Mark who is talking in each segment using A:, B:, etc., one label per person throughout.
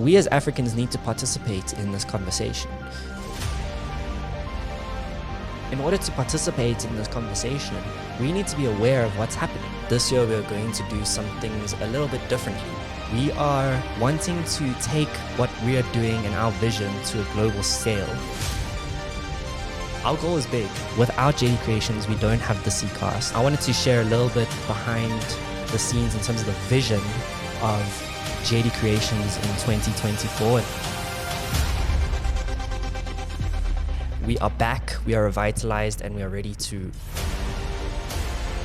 A: we as Africans need to participate in this conversation. In order to participate in this conversation, we need to be aware of what's happening. This year, we're going to do some things a little bit differently. We are wanting to take what we are doing and our vision to a global scale. Our goal is big. Without JD Creations, we don't have the C.Cast. I wanted to share a little bit behind the scenes in terms of the vision of JD Creations in 2024. We are back, we are revitalized, and we are ready to.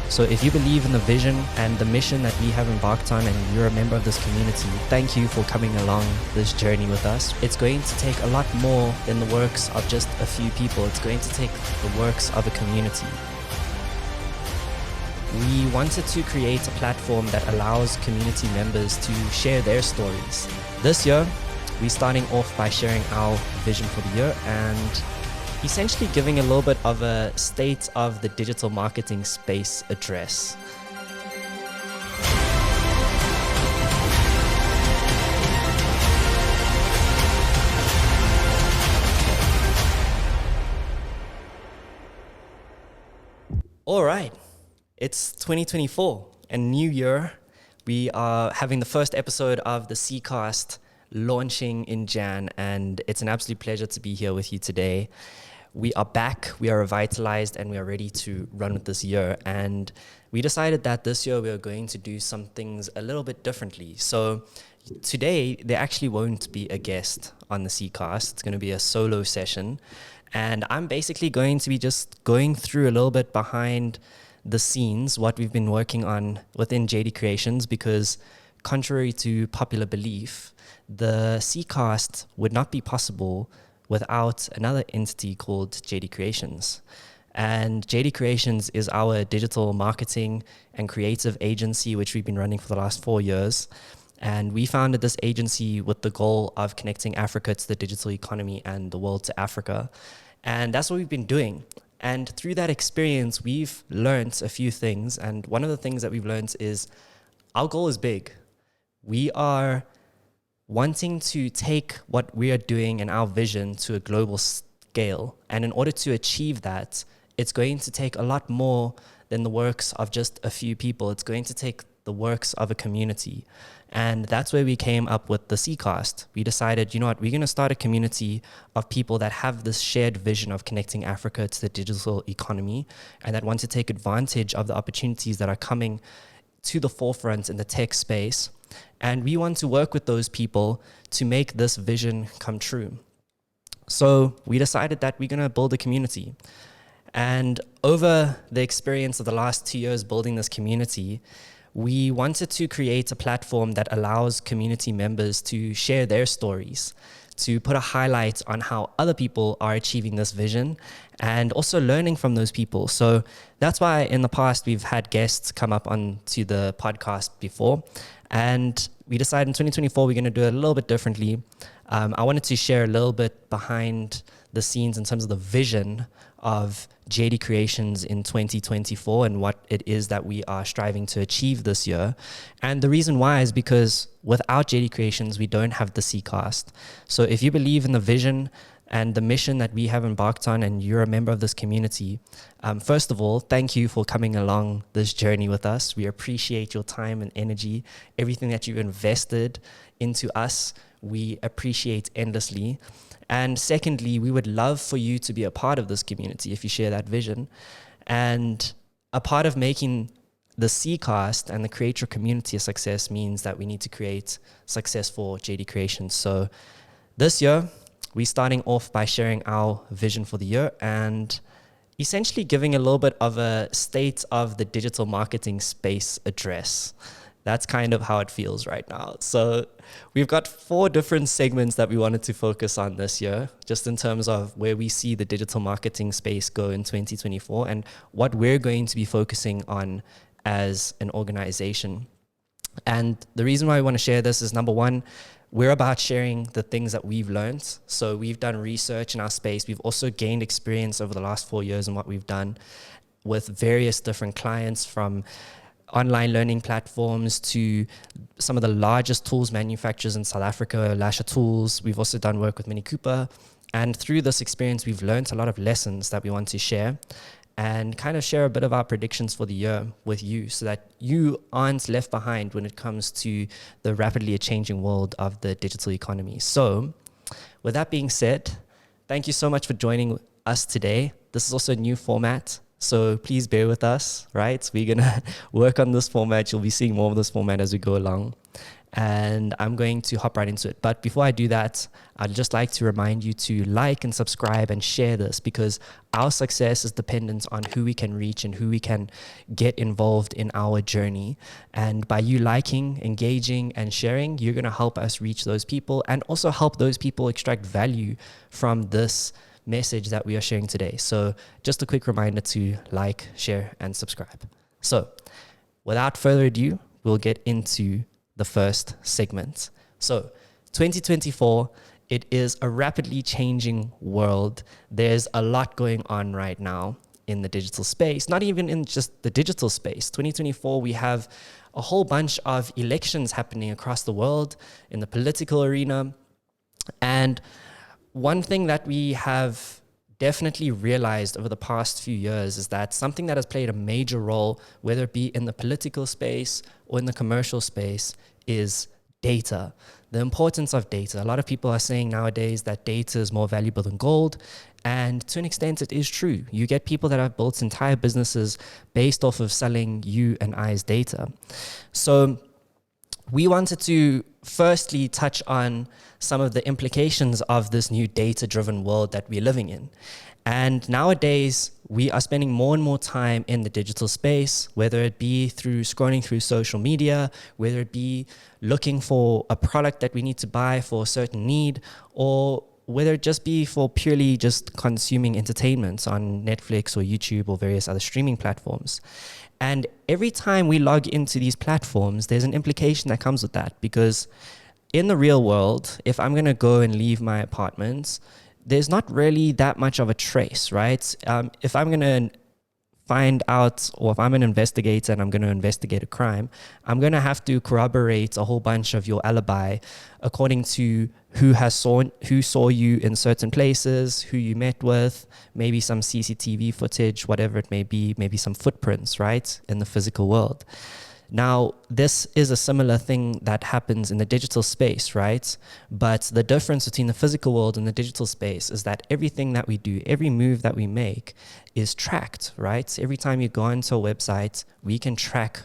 A: So if you believe in the vision and the mission that we have embarked on and you're a member of this community, thank you for coming along this journey with us. It's going to take a lot more than the works of just a few people. It's going to take the works of a community. We wanted to create a platform that allows community members to share their stories. This year, we're starting off by sharing our vision for the year and essentially giving a little bit of a state of the digital marketing space address. All right, it's 2024, a new year. We are having the first episode of the C.Cast launching in Jan, and it's an absolute pleasure to be here with you today. We are back, we are revitalized, and we are ready to run with this year. And we decided that this year we are going to do some things a little bit differently. So today, there actually won't be a guest on the C.Cast. It's going to be a solo session. And I'm basically going to be just going through a little bit behind the scenes, what we've been working on within JD Creations, because contrary to popular belief, the C.Cast would not be possible without another entity called JD Creations. And JD Creations is our digital marketing and creative agency, which we've been running for the last 4 years. And we founded this agency with the goal of connecting Africa to the digital economy and the world to Africa. And that's what we've been doing. And through that experience, we've learned a few things. And one of the things that we've learned is our goal is big. We are wanting to take what we are doing and our vision to a global scale. And in order to achieve that, it's going to take a lot more than the works of just a few people. It's going to take the works of a community. And that's where we came up with the C.Cast. We decided, you know what, we're going to start a community of people that have this shared vision of connecting Africa to the digital economy and that want to take advantage of the opportunities that are coming to the forefront in the tech space. And we want to work with those people to make this vision come true. So we decided that we're going to build a community. And over the experience of the last 2 years building this community, we wanted to create a platform that allows community members to share their stories, to put a highlight on how other people are achieving this vision and also learning from those people. So that's why in the past we've had guests come up onto the podcast before. And we decided in 2024 we're going to do it a little bit differently. I wanted to share a little bit behind the scenes in terms of the vision of JD Creations in 2024 and what it is that we are striving to achieve this year. And the reason why is because without JD Creations, we don't have the C.Cast. So if you believe in the vision and the mission that we have embarked on and you're a member of this community, first of all, thank you for coming along this journey with us. We appreciate your time and energy, everything that you've invested into us. We appreciate endlessly. And secondly, we would love for you to be a part of this community if you share that vision. And a part of making the C.Cast and the creator community a success means that we need to create success for JD Creations. So this year, we're starting off by sharing our vision for the year and essentially giving a little bit of a state of the digital marketing space address. That's kind of how it feels right now. So we've got 4 different segments that we wanted to focus on this year, just in terms of where we see the digital marketing space go in 2024 and what we're going to be focusing on as an organization. And the reason why we want to share this is, number one, we're about sharing the things that we've learned. So we've done research in our space. We've also gained experience over the last 4 years in what we've done with various different clients, from online learning platforms to some of the largest tools manufacturers in South Africa, Lasher Tools. We've also done work with Mini Cooper. And through this experience, we've learned a lot of lessons that we want to share and kind of share a bit of our predictions for the year with you so that you aren't left behind when it comes to the rapidly changing world of the digital economy. So with that being said, thank you so much for joining us today. This is also a new format, so please bear with us, right? We're going to work on this format. You'll be seeing more of this format as we go along. And I'm going to hop right into it. But before I do that, I'd just like to remind you to like and subscribe and share this, because our success is dependent on who we can reach and who we can get involved in our journey. And by you liking, engaging, and sharing, you're going to help us reach those people and also help those people extract value from this message that we are sharing today. So just a quick reminder to like, share, and subscribe. So without further ado, we'll get into the first segment. So 2024, it is a rapidly changing world. There's a lot going on right now in the digital space, not even in just the digital space. 2024, we have a whole bunch of elections happening across the world in the political arena. And one thing that we have definitely realized over the past few years is that something that has played a major role, whether it be in the political space or in the commercial space, is data. The importance of data. A lot of people are saying nowadays that data is more valuable than gold. And to an extent, it is true. You get people that have built entire businesses based off of selling you and I's data. So we wanted to firstly touch on some of the implications of this new data-driven world that we're living in. And nowadays, we are spending more and more time in the digital space, whether it be through scrolling through social media, whether it be looking for a product that we need to buy for a certain need, or whether it just be for purely just consuming entertainment on Netflix or YouTube or various other streaming platforms. And every time we log into these platforms, there's an implication that comes with that, because in the real world, if I'm going to go and leave my apartment, there's not really that much of a trace, right? If I'm going to find out, or if I'm an investigator and I'm going to investigate a crime, I'm going to have to corroborate a whole bunch of your alibi according to who saw you in certain places, who you met with, maybe some CCTV footage, whatever it may be, maybe some footprints, right, in the physical world. Now, this is a similar thing that happens in the digital space, right? But the difference between the physical world and the digital space is that everything that we do, every move that we make is tracked, right? Every time you go onto a website, we can track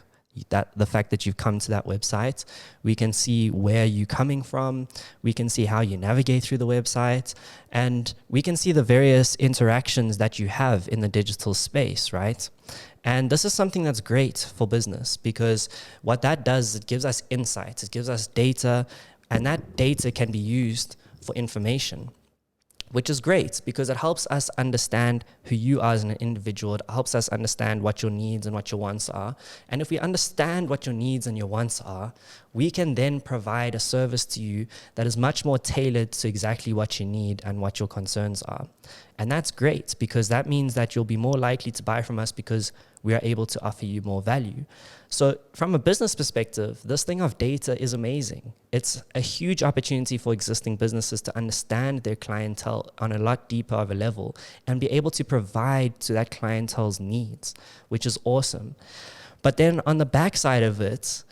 A: the fact that you've come to that website. We can see where you're coming from. We can see how you navigate through the website. And we can see the various interactions that you have in the digital space, right? And this is something that's great for business, because what that does is it gives us insights, it gives us data, and that data can be used for information, which is great because it helps us understand who you are as an individual. It helps us understand what your needs and what your wants are. And if we understand what your needs and your wants are, we can then provide a service to you that is much more tailored to exactly what you need and what your concerns are. And that's great, because that means that you'll be more likely to buy from us because we are able to offer you more value. So from a business perspective, this thing of data is amazing. It's a huge opportunity for existing businesses to understand their clientele on a lot deeper of a level and be able to provide to that clientele's needs, which is awesome. But then on the backside of it,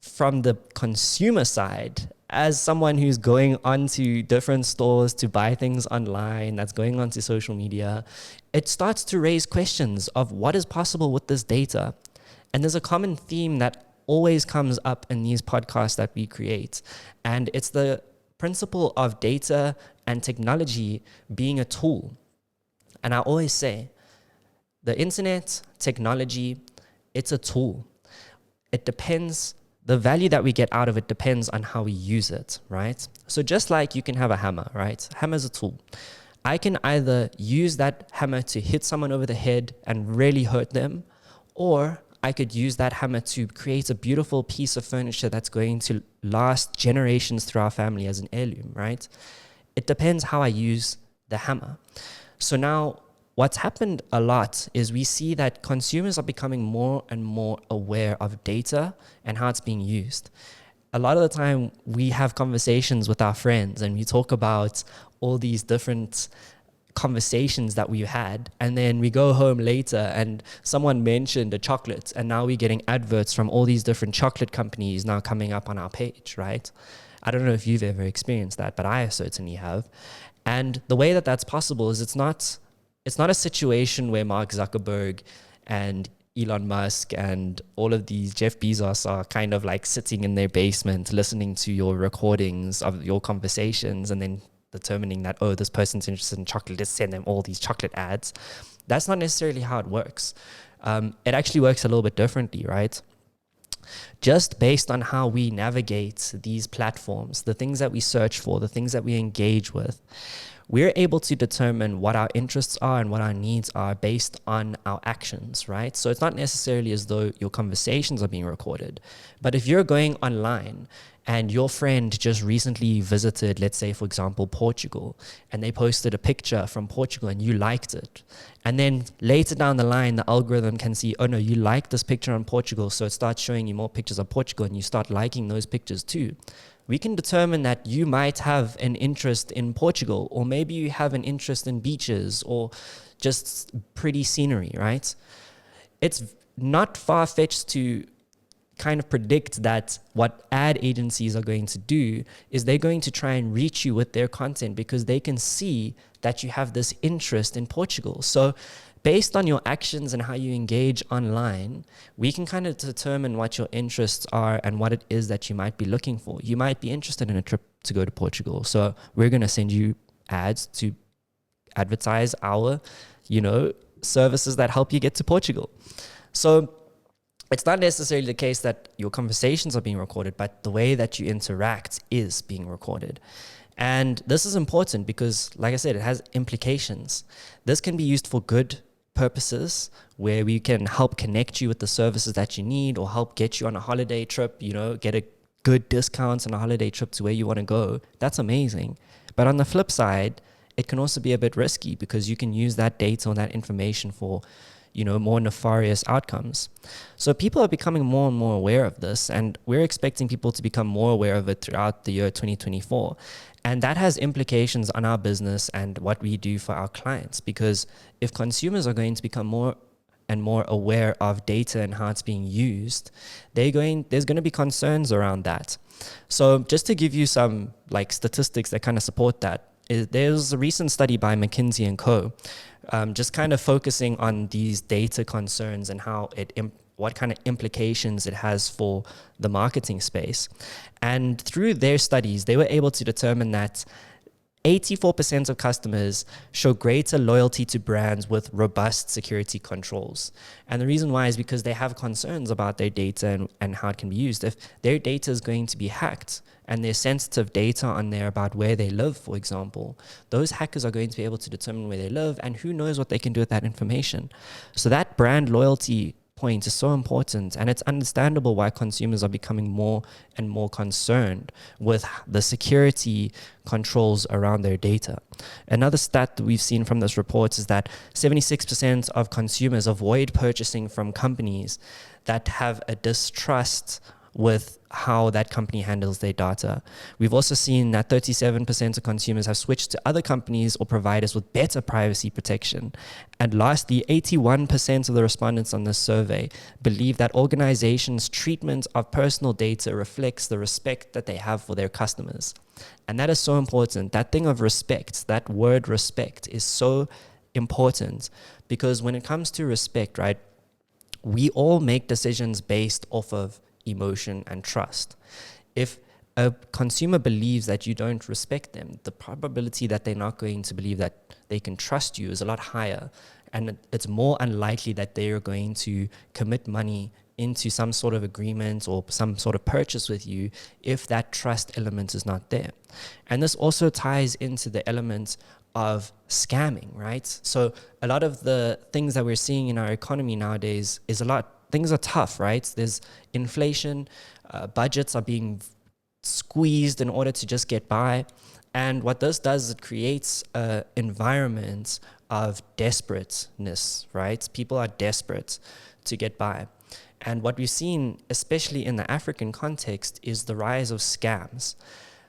A: from the consumer side, as someone who's going onto different stores to buy things online, that's going onto social media, it starts to raise questions of what is possible with this data. And there's a common theme that always comes up in these podcasts that we create. And it's the principle of data and technology being a tool. And I always say, the internet, technology, it's a tool. It depends. The value that we get out of it depends on how we use it, right? So just like you can have a hammer, right? Hammer's a tool. I can either use that hammer to hit someone over the head and really hurt them, or I could use that hammer to create a beautiful piece of furniture that's going to last generations through our family as an heirloom, right? It depends how I use the hammer. So now, what's happened a lot is we see that consumers are becoming more and more aware of data and how it's being used. A lot of the time we have conversations with our friends and we talk about all these different conversations that we've had, and then we go home later and someone mentioned a chocolate, and now we're getting adverts from all these different chocolate companies now coming up on our page, right? I don't know if you've ever experienced that, but I certainly have. And the way that that's possible is it's not a situation where Mark Zuckerberg and Elon Musk and all of these Jeff Bezos are kind of like sitting in their basement listening to your recordings of your conversations and then determining that, oh, this person's interested in chocolate, let's send them all these chocolate ads. That's not necessarily how it works. It actually works a little bit differently, right? Just based on how we navigate these platforms, the things that we search for, the things that we engage with, we're able to determine what our interests are and what our needs are based on our actions, right? So it's not necessarily as though your conversations are being recorded, but if you're going online and your friend just recently visited, let's say, for example, Portugal, and they posted a picture from Portugal and you liked it. And then later down the line, the algorithm can see, oh no, you like this picture on Portugal, so it starts showing you more pictures of Portugal and you start liking those pictures too. We can determine that you might have an interest in Portugal, or maybe you have an interest in beaches or just pretty scenery, right? It's not far-fetched to kind of predict that what ad agencies are going to do is they're going to try and reach you with their content because they can see that you have this interest in Portugal. So based on your actions and how you engage online, we can kind of determine what your interests are and what it is that you might be looking for. You might be interested in a trip to go to Portugal. So we're going to send you ads to advertise our, services that help you get to Portugal. So it's not necessarily the case that your conversations are being recorded, but the way that you interact is being recorded. And this is important because, like I said, it has implications. This can be used for good purposes where we can help connect you with the services that you need or help get you on a holiday trip, get a good discounts on a holiday trip to where you want to go. That's amazing. But on the flip side, it can also be a bit risky because you can use that data or that information for more nefarious outcomes. So people are becoming more and more aware of this, and we're expecting people to become more aware of it throughout the year 2024. And that has implications on our business and what we do for our clients, because if consumers are going to become more and more aware of data and how it's being used, there's going to be concerns around that. So just to give you some statistics that kind of support that, there's a recent study by McKinsey & Co. Just kind of focusing on these data concerns and how what kind of implications it has for the marketing space. And through their studies, they were able to determine that 84% of customers show greater loyalty to brands with robust security controls. And the reason why is because they have concerns about their data and how it can be used. If their data is going to be hacked and there's sensitive data on there about where they live, for example, those hackers are going to be able to determine where they live and who knows what they can do with that information. So that brand loyalty point is so important, and it's understandable why consumers are becoming more and more concerned with the security controls around their data. Another stat that we've seen from this report is that 76% of consumers avoid purchasing from companies that have a distrust with how that company handles their data. We've also seen that 37% of consumers have switched to other companies or providers with better privacy protection. And lastly, 81% of the respondents on this survey believe that organizations' treatment of personal data reflects the respect that they have for their customers. And that is so important. That thing of respect, that word respect, is so important because when it comes to respect, right, we all make decisions based off of emotion and trust. If a consumer believes that you don't respect them, the probability that they're not going to believe that they can trust you is a lot higher, and it's more unlikely that they are going to commit money into some sort of agreement or some sort of purchase with you if that trust element is not there. And this also ties into the element of scamming, right? So a lot of the things that we're seeing in our economy nowadays is things are tough, right? There's inflation, budgets are being squeezed in order to just get by. And what this does is it creates an environment of desperateness, right? People are desperate to get by. And what we've seen, especially in the African context, is the rise of scams.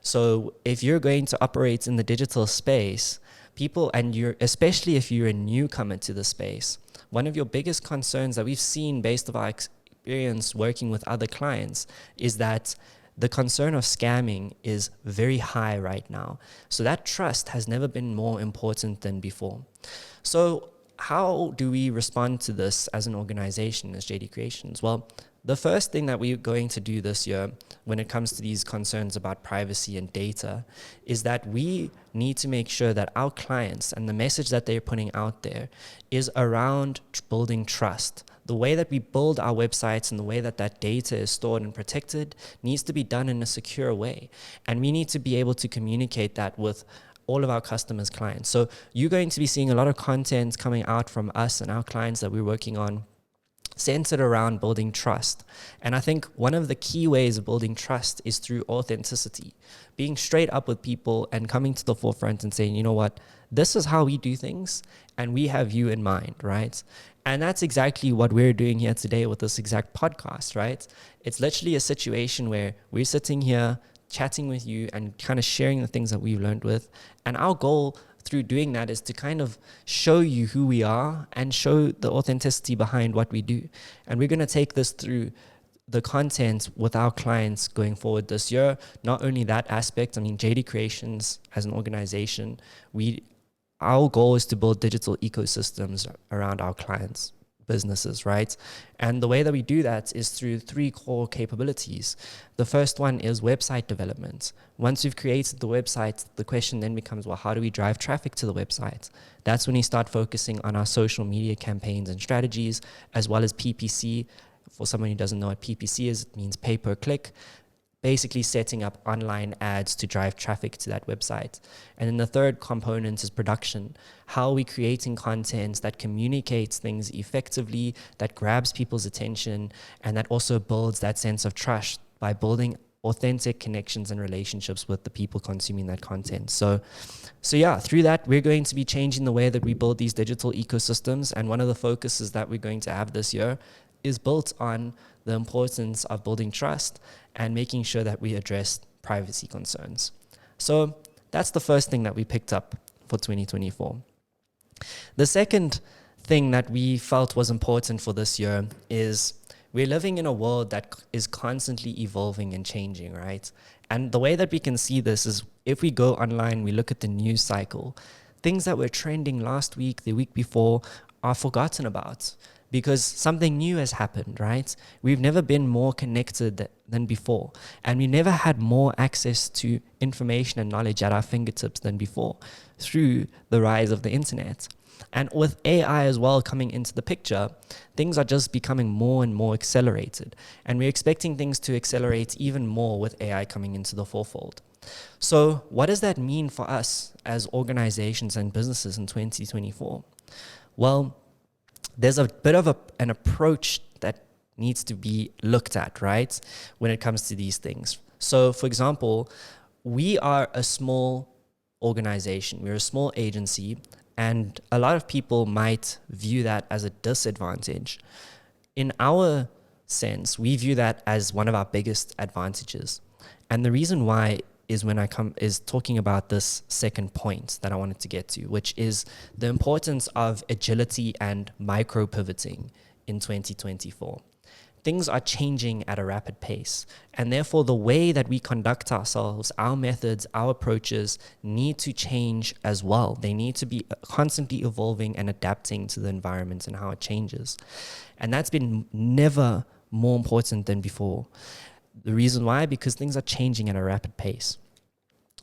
A: So if you're going to operate in the digital space, people, and especially if you're a newcomer to the space, one of your biggest concerns that we've seen based on our experience working with other clients is that the concern of scamming is very high right now. So that trust has never been more important than before. So how do we respond to this as an organization, as JD Creations? Well, the first thing that we're going to do this year when it comes to these concerns about privacy and data is that we need to make sure that our clients and the message that they're putting out there is around building trust. The way that we build our websites and the way that that data is stored and protected needs to be done in a secure way. And we need to be able to communicate that with all of our customers' clients. So you're going to be seeing a lot of content coming out from us and our clients that we're working on centered around building trust. And I think one of the key ways of building trust is through authenticity, being straight up with people and coming to the forefront and saying, you know what, this is how we do things and we have you in mind, right? And that's exactly what we're doing here today with this exact podcast, right? It's literally a situation where we're sitting here chatting with you and kind of sharing the things that we've learned with. And our goal through doing that is to kind of show you who we are and show the authenticity behind what we do. And we're going to take this through the content with our clients going forward this year. Not only that aspect, I mean, JD Creations as an organization, our goal is to build digital ecosystems around our clients' businesses, right? And the way that we do that is through 3 core capabilities. The first one is website development. Once we've created the website, the question then becomes, well, how do we drive traffic to the website? That's when we start focusing on our social media campaigns and strategies, as well as PPC. For someone who doesn't know what PPC is, it means pay per click. Basically setting up online ads to drive traffic to that website. And then the third component is production. How are we creating content that communicates things effectively, that grabs people's attention, and that also builds that sense of trust by building authentic connections and relationships with the people consuming that content. So yeah, through that, we're going to be changing the way that we build these digital ecosystems. And one of the focuses that we're going to have this year is built on the importance of building trust and making sure that we address privacy concerns. So that's the first thing that we picked up for 2024. The second thing that we felt was important for this year is we're living in a world that is constantly evolving and changing, right? And the way that we can see this is if we go online, we look at the news cycle, things that were trending last week, the week before, are forgotten about because something new has happened, right? We've never been more connected than before, and we never had more access to information and knowledge at our fingertips than before through the rise of the internet. And with AI as well coming into the picture, things are just becoming more and more accelerated. And we're expecting things to accelerate even more with AI coming into the forefold. So what does that mean for us as organizations and businesses in 2024? Well, there's a bit of an approach that needs to be looked at, right, when it comes to these things. So, for example, we are a small organization. We're a small agency, and a lot of people might view that as a disadvantage. In our sense, we view that as one of our biggest advantages. And the reason why is talking about this second point that I wanted to get to, which is the importance of agility and micro pivoting in 2024. Things are changing at a rapid pace, and therefore the way that we conduct ourselves, our methods, our approaches need to change as well. They need to be constantly evolving and adapting to the environment and how it changes. And that's been never more important than before. The reason why? Because things are changing at a rapid pace.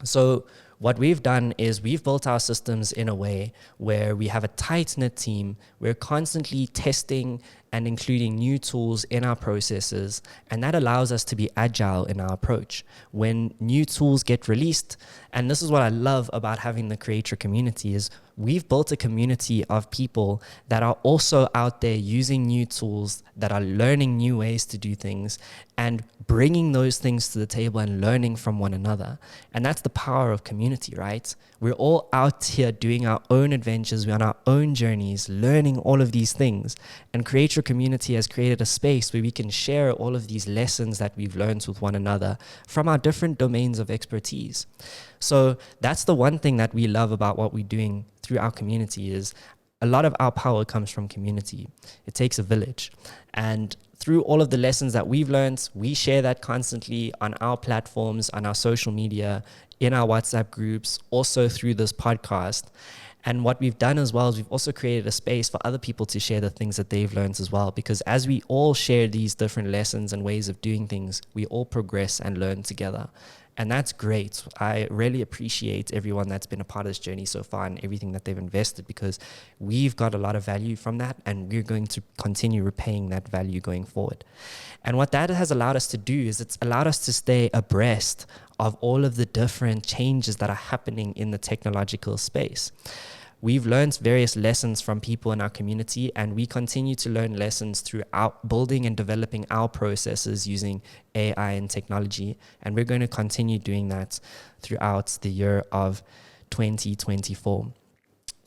A: So what we've done is we've built our systems in a way where we have a tight-knit team. We're constantly testing and including new tools in our processes. And that allows us to be agile in our approach. When new tools get released, and this is what I love about having the creator community, is we've built a community of people that are also out there using new tools, that are learning new ways to do things and bringing those things to the table and learning from one another. And that's the power of community, right? We're all out here doing our own adventures. We're on our own journeys, learning all of these things. And Creator Community has created a space where we can share all of these lessons that we've learned with one another from our different domains of expertise. So that's the one thing that we love about what we're doing through our community, is a lot of our power comes from community. It takes a village. And through all of the lessons that we've learned, we share that constantly on our platforms, on our social media, in our WhatsApp groups, also through this podcast. And what we've done as well is we've also created a space for other people to share the things that they've learned as well. Because as we all share these different lessons and ways of doing things, we all progress and learn together. And that's great. I really appreciate everyone that's been a part of this journey so far and everything that they've invested, because we've got a lot of value from that, and we're going to continue repaying that value going forward. And what that has allowed us to do is it's allowed us to stay abreast of all of the different changes that are happening in the technological space. We've learned various lessons from people in our community, and we continue to learn lessons throughout building and developing our processes using AI and technology. And we're going to continue doing that throughout the year of 2024.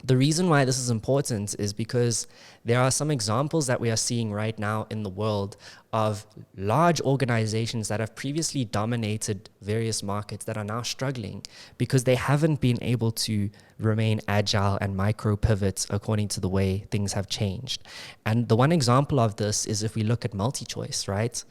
A: The reason why this is important is because there are some examples that we are seeing right now in the world of large organizations that have previously dominated various markets that are now struggling because they haven't been able to remain agile and micro pivots according to the way things have changed. And the one example of this is if we look at MultiChoice, right?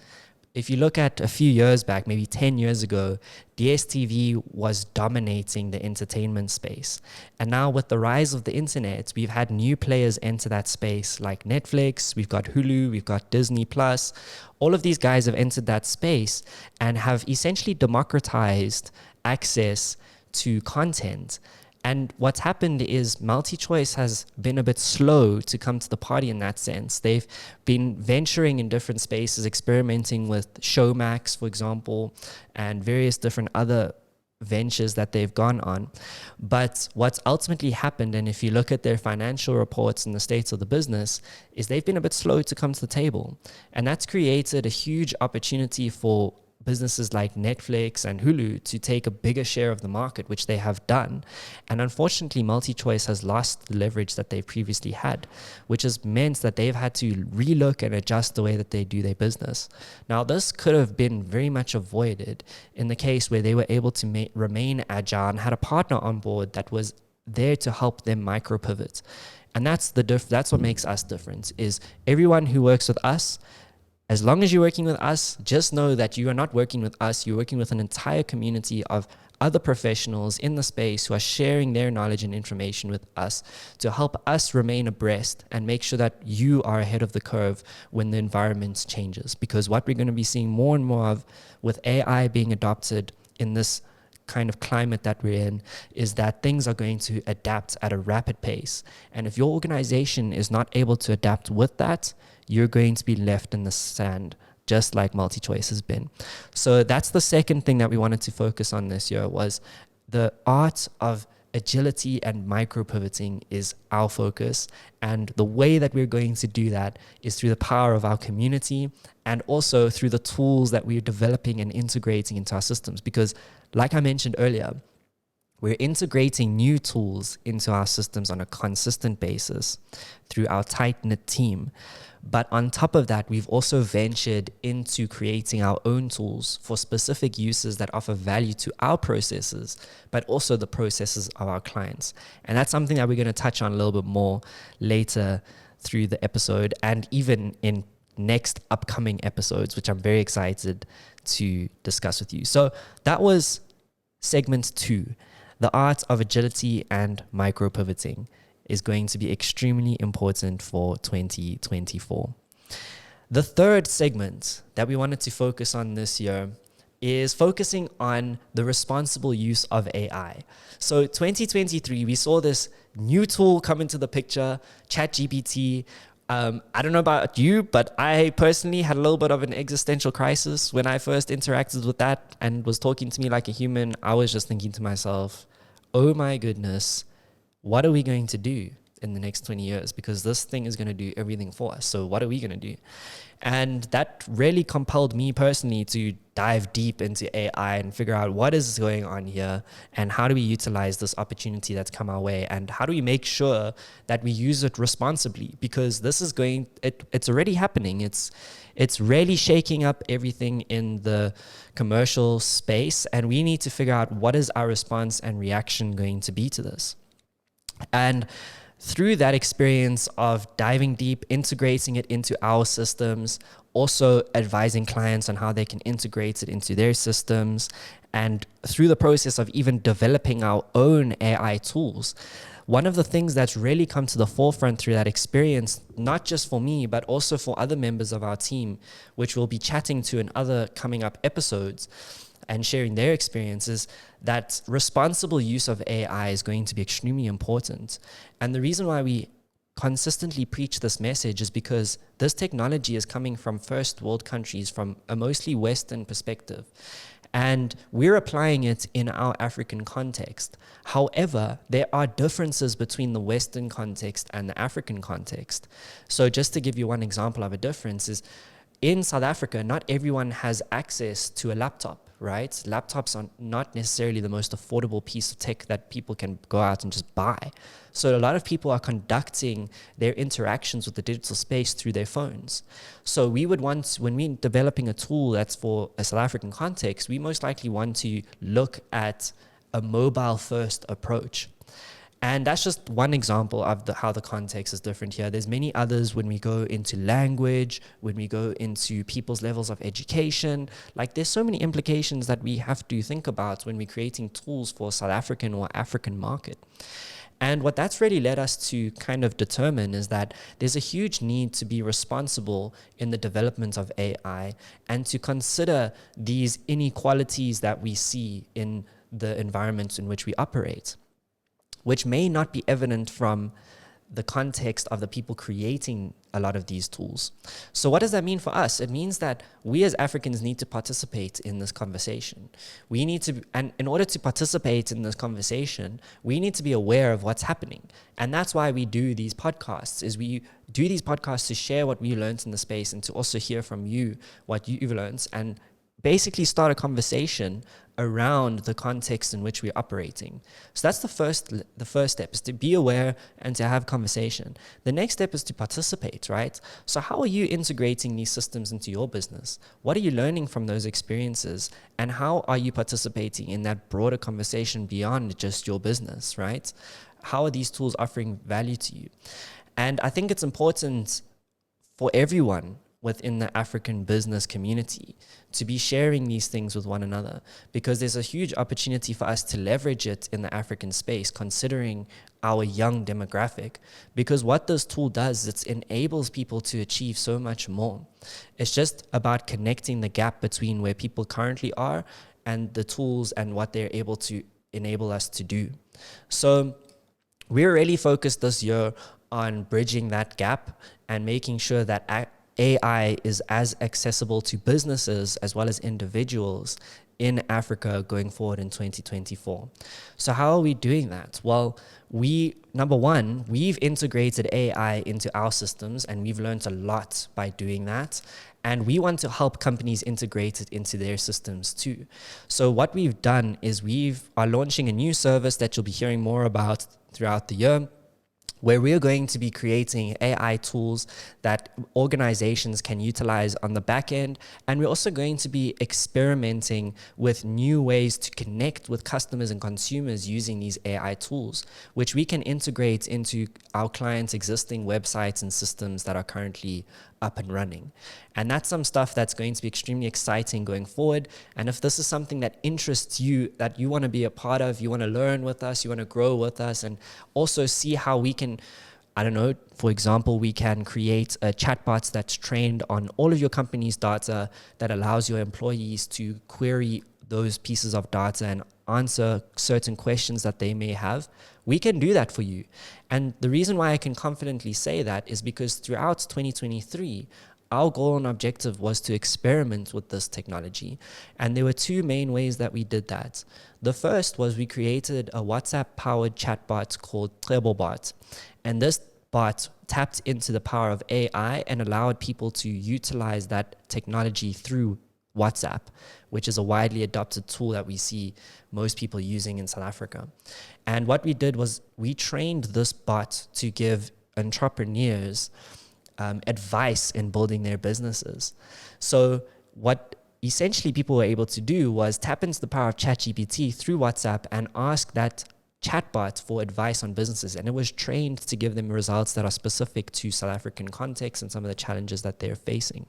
A: If you look at a few years back, maybe 10 years ago, DSTV was dominating the entertainment space. And now with the rise of the internet, we've had new players enter that space like Netflix, we've got Hulu, we've got Disney Plus. All of these guys have entered that space and have essentially democratized access to content. And what's happened is MultiChoice has been a bit slow to come to the party in that sense. They've been venturing in different spaces, experimenting with Showmax, for example, and various different other ventures that they've gone on. But what's ultimately happened, and if you look at their financial reports and the states of the business, is they've been a bit slow to come to the table. And that's created a huge opportunity for businesses like Netflix and Hulu to take a bigger share of the market, which they have done. And unfortunately, MultiChoice has lost the leverage that they previously had, which has meant that they've had to relook and adjust the way that they do their business. Now, this could have been very much avoided in the case where they were able to remain agile and had a partner on board that was there to help them micro pivot. And that's what makes us different, is everyone who works with us, as long as you're working with us, just know that you are not working with us. You're working with an entire community of other professionals in the space who are sharing their knowledge and information with us to help us remain abreast and make sure that you are ahead of the curve when the environment changes. Because what we're going to be seeing more and more of with AI being adopted in this kind of climate that we're in is that things are going to adapt at a rapid pace. And if your organization is not able to adapt with that, you're going to be left in the sand, just like MultiChoice has been. So that's the second thing that we wanted to focus on this year, was the art of agility and micro pivoting is our focus. And the way that we're going to do that is through the power of our community and also through the tools that we're developing and integrating into our systems. Because like I mentioned earlier, we're integrating new tools into our systems on a consistent basis through our tight-knit team. But on top of that, we've also ventured into creating our own tools for specific uses that offer value to our processes, but also the processes of our clients. And that's something that we're going to touch on a little bit more later through the episode and even in next upcoming episodes, which I'm very excited to discuss with you. So that was segment 2. The art of agility and micro pivoting is going to be extremely important for 2024. The third segment that we wanted to focus on this year is focusing on the responsible use of AI. So 2023, we saw this new tool come into the picture, ChatGPT. I don't know about you, but I personally had a little bit of an existential crisis when I first interacted with that and was talking to me like a human. I was just thinking to myself, oh my goodness, what are we going to do in the next 20 years? Because this thing is going to do everything for us. So what are we going to do? And that really compelled me personally to dive deep into AI and figure out what is going on here and how do we utilize this opportunity that's come our way, and how do we make sure that we use it responsibly, because this is it's already happening. It's really shaking up everything in the commercial space, and we need to figure out what is our response and reaction going to be to this. And through that experience of diving deep, integrating it into our systems, also advising clients on how they can integrate it into their systems, and through the process of even developing our own AI tools, one of the things that's really come to the forefront through that experience, not just for me, but also for other members of our team, which we'll be chatting to in other coming up episodes and sharing their experiences, that responsible use of AI is going to be extremely important. And the reason why we consistently preach this message is because this technology is coming from first world countries, from a mostly Western perspective, and we're applying it in our African context. However, there are differences between the Western context and the African context. So just to give you one example of a difference is, in South Africa, not everyone has access to a laptop, right? Laptops are not necessarily the most affordable piece of tech that people can go out and just buy. So a lot of people are conducting their interactions with the digital space through their phones. So we would want, when we're developing a tool that's for a South African context, we most likely want to look at a mobile first approach. And that's just one example of how the context is different here. There's many others when we go into language, when we go into people's levels of education. Like, there's so many implications that we have to think about when we're creating tools for South African or African market. And what that's really led us to kind of determine is that there's a huge need to be responsible in the development of AI and to consider these inequalities that we see in the environments in which we operate, which may not be evident from the context of the people creating a lot of these tools. So what does that mean for us? It means that we as Africans need to participate in this conversation. We need to, and in order to participate in this conversation, we need to be aware of what's happening. And that's why we do these podcasts, is we do these podcasts to share what we learned in the space and to also hear from you what you've learned, and basically start a conversation around the context in which we're operating. So that's the first step, is to be aware and to have conversation. The next step is to participate, right? So how are you integrating these systems into your business? What are you learning from those experiences? And how are you participating in that broader conversation beyond just your business, right? How are these tools offering value to you? And I think it's important for everyone within the African business community to be sharing these things with one another, because there's a huge opportunity for us to leverage it in the African space, considering our young demographic. Because what this tool does, it enables people to achieve so much more. It's just about connecting the gap between where people currently are and the tools and what they're able to enable us to do. So we're really focused this year on bridging that gap and making sure that AI is as accessible to businesses as well as individuals in Africa going forward in 2024. So how are we doing that? Well, number one, we've integrated AI into our systems, and we've learned a lot by doing that. And we want to help companies integrate it into their systems too. So what we've done is we are launching a new service that you'll be hearing more about throughout the year, where we're going to be creating AI tools that organizations can utilize on the back end. And we're also going to be experimenting with new ways to connect with customers and consumers using these AI tools, which we can integrate into our clients' existing websites and systems that are currently up and running. And that's some stuff that's going to be extremely exciting going forward. And if this is something that interests you, that you want to be a part of, you want to learn with us, you want to grow with us, and also see how we can, I don't know, for example, we can create a chatbot that's trained on all of your company's data that allows your employees to query those pieces of data and answer certain questions that they may have, we can do that for you. And the reason why I can confidently say that is because throughout 2023, our goal and objective was to experiment with this technology. And there were two main ways that we did that. The first was we created a WhatsApp-powered chatbot called Bot. And this bot tapped into the power of AI and allowed people to utilize that technology through WhatsApp, which is a widely adopted tool that we see most people using in South Africa. And what we did was we trained this bot to give entrepreneurs advice in building their businesses. So what essentially people were able to do was tap into the power of ChatGPT through WhatsApp and ask that chatbot for advice on businesses. And it was trained to give them results that are specific to South African context and some of the challenges that they're facing.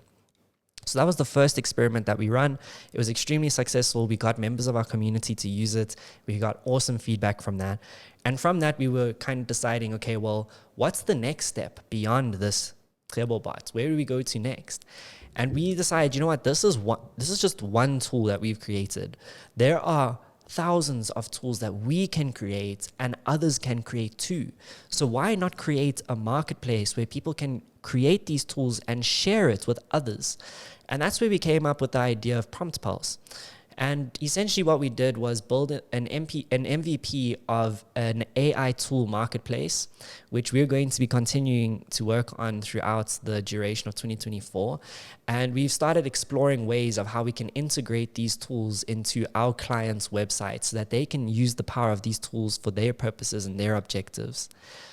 A: So that was the first experiment that we run. It was extremely successful. We got members of our community to use it. We got awesome feedback from that. And from that, we were kind of deciding, okay, well, what's the next step beyond this Bot? Where do we go to next? And we decided, you know what, this is just one tool that we've created. There are thousands of tools that we can create and others can create too. So why not create a marketplace where people can create these tools and share it with others? And that's where we came up with the idea of Prompt Pulse. And essentially what we did was build an MVP of an AI tool marketplace, which we're going to be continuing to work on throughout the duration of 2024. And we've started exploring ways of how we can integrate these tools into our clients' websites so that they can use the power of these tools for their purposes and their objectives.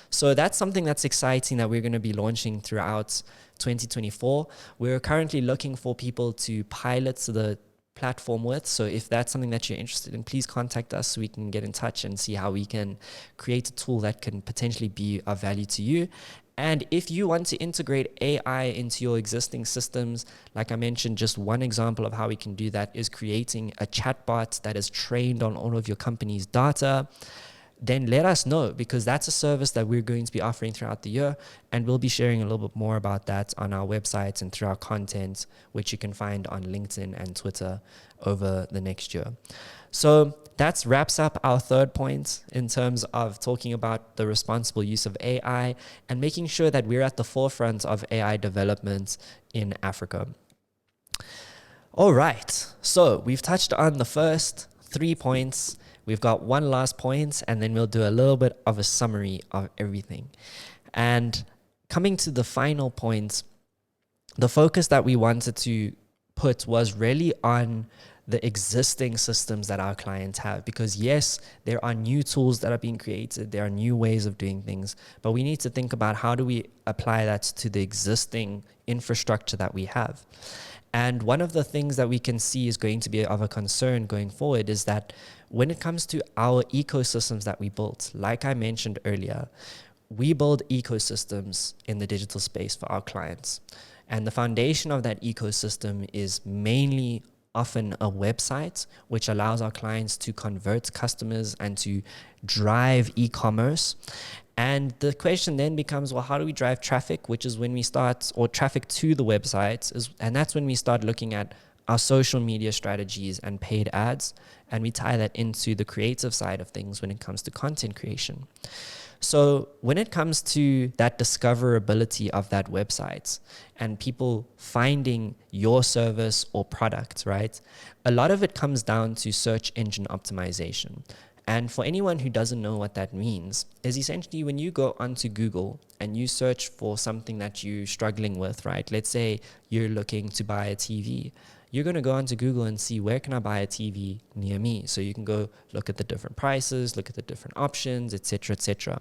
A: So that's something that's exciting that we're going to be launching throughout 2024. We're currently looking for people to pilot the platform with. So if that's something that you're interested in, please contact us so we can get in touch and see how we can create a tool that can potentially be of value to you. And if you want to integrate AI into your existing systems, like I mentioned, just one example of how we can do that is creating a chatbot that is trained on all of your company's data. Then let us know, because that's a service that we're going to be offering throughout the year, and we'll be sharing a little bit more about that on our website and through our content, which you can find on LinkedIn and Twitter over the next year. So that wraps up our third point in terms of talking about the responsible use of AI and making sure that we're at the forefront of AI development in Africa. All right, so we've touched on the first 3 points. We've got one last point, and then we'll do a little bit of a summary of everything. And coming to the final point, the focus that we wanted to put was really on the existing systems that our clients have. Because yes, there are new tools that are being created, there are new ways of doing things, but we need to think about how do we apply that to the existing infrastructure that we have. And one of the things that we can see is going to be of a concern going forward is that when it comes to our ecosystems that we built, like I mentioned earlier, we build ecosystems in the digital space for our clients. And the foundation of that ecosystem is mainly often a website, which allows our clients to convert customers and to drive e-commerce. And the question then becomes, well, how do we drive traffic? Which is when we start, or traffic to the websites, and that's when we start looking at our social media strategies and paid ads. And we tie that into the creative side of things when it comes to content creation. So when it comes to that discoverability of that website and people finding your service or product, right? A lot of it comes down to search engine optimization. And for anyone who doesn't know what that means, is essentially when you go onto Google and you search for something that you're struggling with, right? Let's say you're looking to buy a TV. You're going to go onto Google and see, where can I buy a TV near me? So you can go look at the different prices, look at the different options, etc., etc.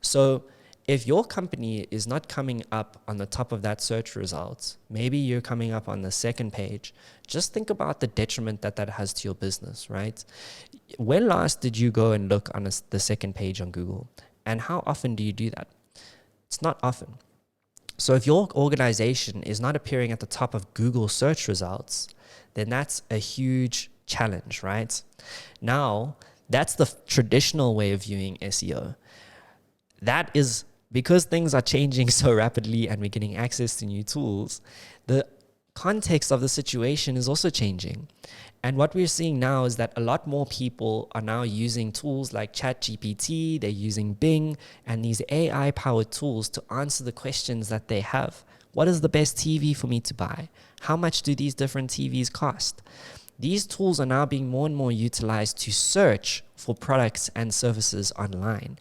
A: So if your company is not coming up on the top of that search results, maybe you're coming up on the second page, just think about the detriment that that has to your business, right? When last did you go and look on the second page on Google? And how often do you do that? It's not often. So if your organization is not appearing at the top of Google search results, then that's a huge challenge, right? Now, that's the traditional way of viewing SEO. That is because things are changing so rapidly and we're getting access to new tools. The context of the situation is also changing. And what we're seeing now is that a lot more people are now using tools like ChatGPT, they're using Bing, and these AI-powered tools to answer the questions that they have. What is the best TV for me to buy? How much do these different TVs cost? These tools are now being more and more utilized to search for products and services online.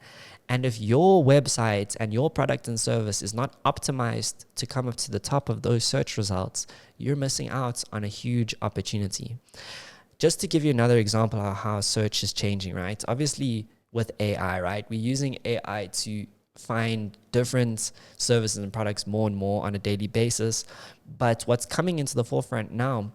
A: And if your website and your product and service is not optimized to come up to the top of those search results, you're missing out on a huge opportunity. Just to give you another example of how search is changing, right? Obviously with AI, right? We're using AI to find different services and products more and more on a daily basis. But what's coming into the forefront now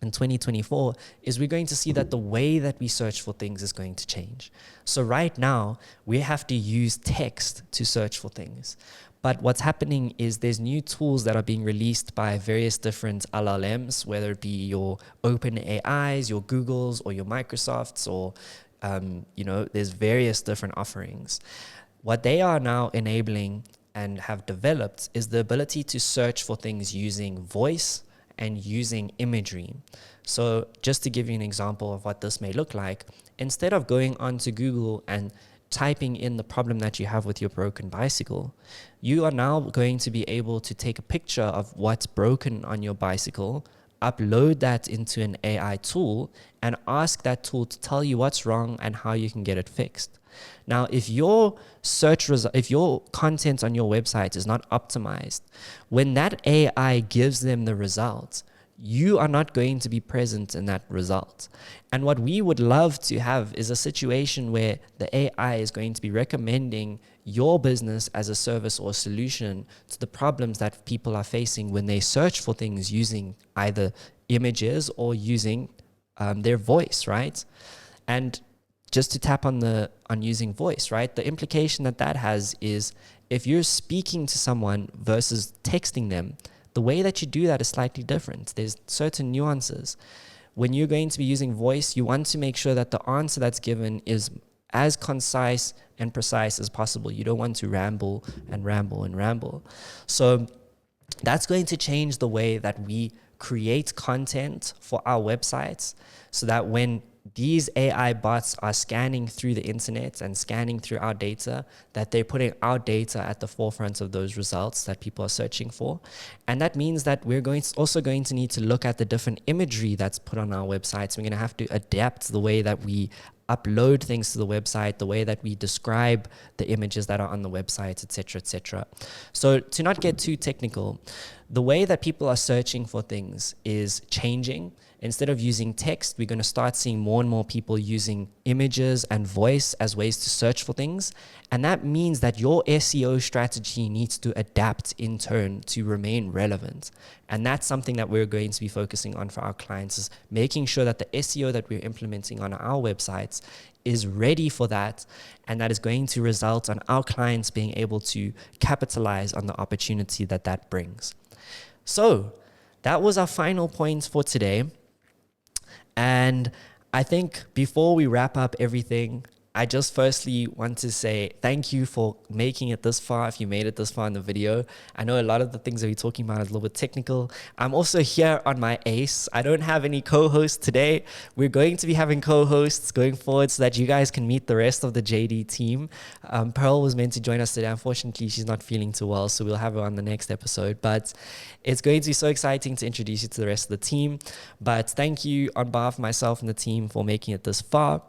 A: in 2024 is we're going to see that the way that we search for things is going to change. So right now, we have to use text to search for things. But what's happening is there's new tools that are being released by various different LLMs, whether it be your OpenAIs, your Googles, or your Microsofts, or, there's various different offerings. What they are now enabling and have developed is the ability to search for things using voice and using imagery. So just to give you an example of what this may look like, instead of going onto Google and typing in the problem that you have with your broken bicycle, you are now going to be able to take a picture of what's broken on your bicycle, upload that into an AI tool, and ask that tool to tell you what's wrong and how you can get it fixed. Now, if your if your content on your website is not optimized, when that AI gives them the results, you are not going to be present in that result. And what we would love to have is a situation where the AI is going to be recommending your business as a service or solution to the problems that people are facing when they search for things using either images or using their voice, right? And just to tap on using voice, right? The implication that has is if you're speaking to someone versus texting them, the way that you do that is slightly different. There's certain nuances. When you're going to be using voice, you want to make sure that the answer that's given is as concise and precise as possible. You don't want to ramble and ramble and ramble. So that's going to change the way that we create content for our websites, so that when these AI bots are scanning through the internet and scanning through our data, that they're putting our data at the forefront of those results that people are searching for. And that means that we're also going to need to look at the different imagery that's put on our websites. We're going to have to adapt the way that we upload things to the website, the way that we describe the images that are on the website, etc., etc. So to not get too technical, the way that people are searching for things is changing. Instead of using text, we're going to start seeing more and more people using images and voice as ways to search for things. And that means that your SEO strategy needs to adapt in turn to remain relevant. And that's something that we're going to be focusing on for our clients, is making sure that the SEO that we're implementing on our websites is ready for that, and that is going to result on our clients being able to capitalize on the opportunity that brings. So that was our final point for today. And I think before we wrap up everything, I just firstly want to say thank you for making it this far. If you made it this far in the video, I know a lot of the things that we're talking about is a little bit technical. I'm also here on my ace. I don't have any co-hosts today. We're going to be having co-hosts going forward so that you guys can meet the rest of the JD team. Pearl was meant to join us today. Unfortunately, she's not feeling too well, so we'll have her on the next episode. But it's going to be so exciting to introduce you to the rest of the team. But thank you on behalf of myself and the team for making it this far.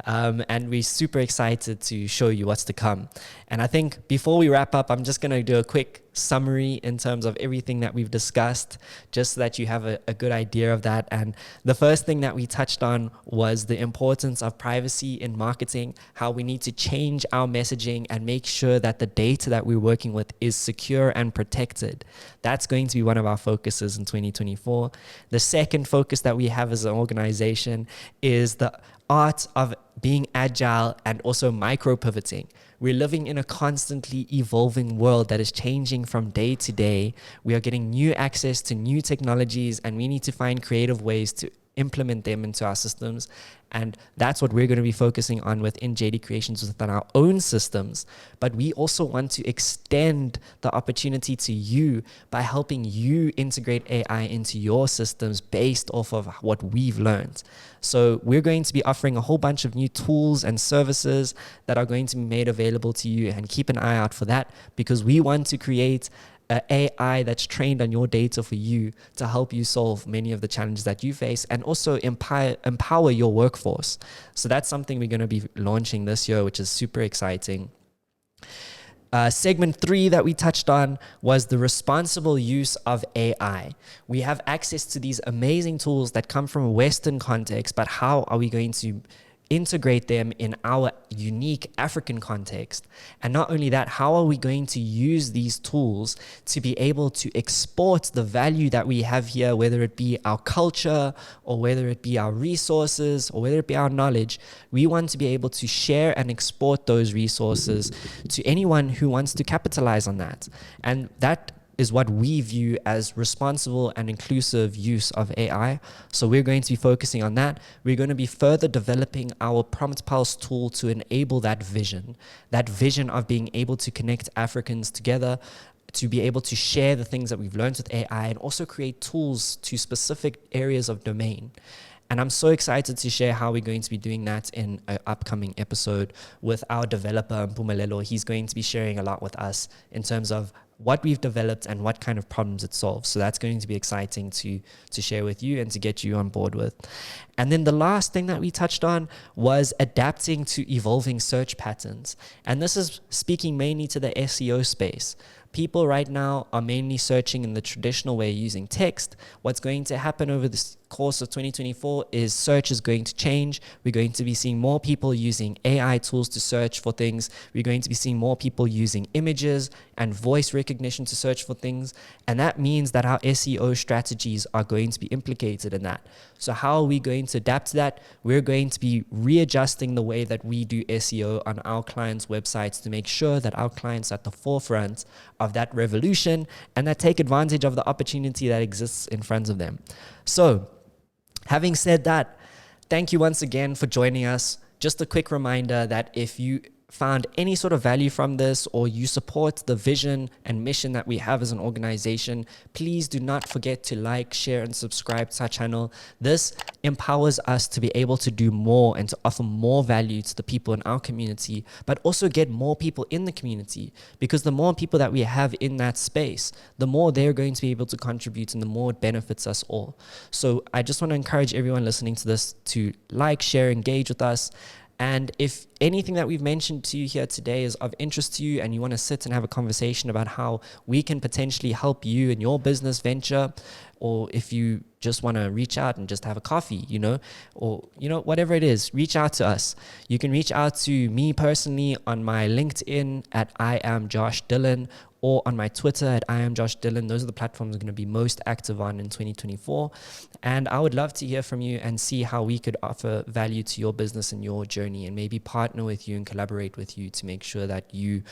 A: And we're super excited to show you what's to come. And I think before we wrap up, I'm just going to do a quick summary in terms of everything that we've discussed, just so that you have a good idea of that. And the first thing that we touched on was the importance of privacy in marketing, how we need to change our messaging and make sure that the data that we're working with is secure and protected. That's going to be one of our focuses in 2024. The second focus that we have as an organization is the art of being agile and also micro pivoting. We're living in a constantly evolving world that is changing from day to day. We are getting new access to new technologies, and we need to find creative ways to implement them into our systems. And that's what we're going to be focusing on within JD Creations within our own systems. But we also want to extend the opportunity to you by helping you integrate AI into your systems based off of what we've learned. So we're going to be offering a whole bunch of new tools and services that are going to be made available to you, and keep an eye out for that, because we want to create an AI that's trained on your data for you to help you solve many of the challenges that you face, and also empower your workforce. So that's something we're going to be launching this year, which is super exciting. Segment 3 that we touched on was the responsible use of AI. We have access to these amazing tools that come from a Western context, but how are we going to integrate them in our unique African context? And not only that, how are we going to use these tools to be able to export the value that we have here, whether it be our culture or whether it be our resources or whether it be our knowledge? We want to be able to share and export those resources to anyone who wants to capitalize on that. And that is what we view as responsible and inclusive use of AI. So we're going to be focusing on that. We're going to be further developing our Prompt Pulse tool to enable that vision of being able to connect Africans together, to be able to share the things that we've learned with AI, and also create tools to specific areas of domain. And I'm so excited to share how we're going to be doing that in an upcoming episode with our developer, Mpumelelo. He's going to be sharing a lot with us in terms of what we've developed and what kind of problems it solves. So that's going to be exciting to share with you and to get you on board with. And then the last thing that we touched on was adapting to evolving search patterns. And this is speaking mainly to the SEO space. People right now are mainly searching in the traditional way using text. What's going to happen over the course of 2024 is search is going to change. We're going to be seeing more people using AI tools to search for things. We're going to be seeing more people using images and voice recognition to search for things. And that means that our SEO strategies are going to be implicated in that. So how are we going to adapt to that? We're going to be readjusting the way that we do SEO on our clients' websites to make sure that our clients are at the forefront of that revolution and that take advantage of the opportunity that exists in front of them. So, having said that, thank you once again for joining us. Just a quick reminder that if you found any sort of value from this, or you support the vision and mission that we have as an organization, please do not forget to like, share, and subscribe to our channel. This empowers us to be able to do more and to offer more value to the people in our community, but also get more people in the community, because the more people that we have in that space, the more they're going to be able to contribute and the more it benefits us all. So I just want to encourage everyone listening to this to like, share, engage with us. And if anything that we've mentioned to you here today is of interest to you and you want to sit and have a conversation about how we can potentially help you in your business venture, or if you just want to reach out and just have a coffee, or, whatever it is, reach out to us. You can reach out to me personally on my LinkedIn at I am Josh Dillon, or on my Twitter at I am Josh Dillon. Those are the platforms I'm going to be most active on in 2024. And I would love to hear from you and see how we could offer value to your business and your journey, and maybe partner with you and collaborate with you to make sure that you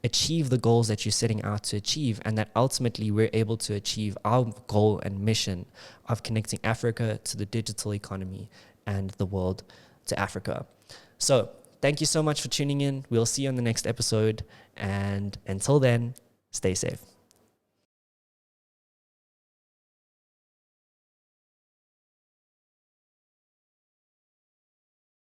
A: achieve the goals that you're setting out to achieve, and that ultimately we're able to achieve our goal and mission of connecting Africa to the digital economy and the world to Africa. So thank you so much for tuning in. We'll see you on the next episode. And until then, stay safe.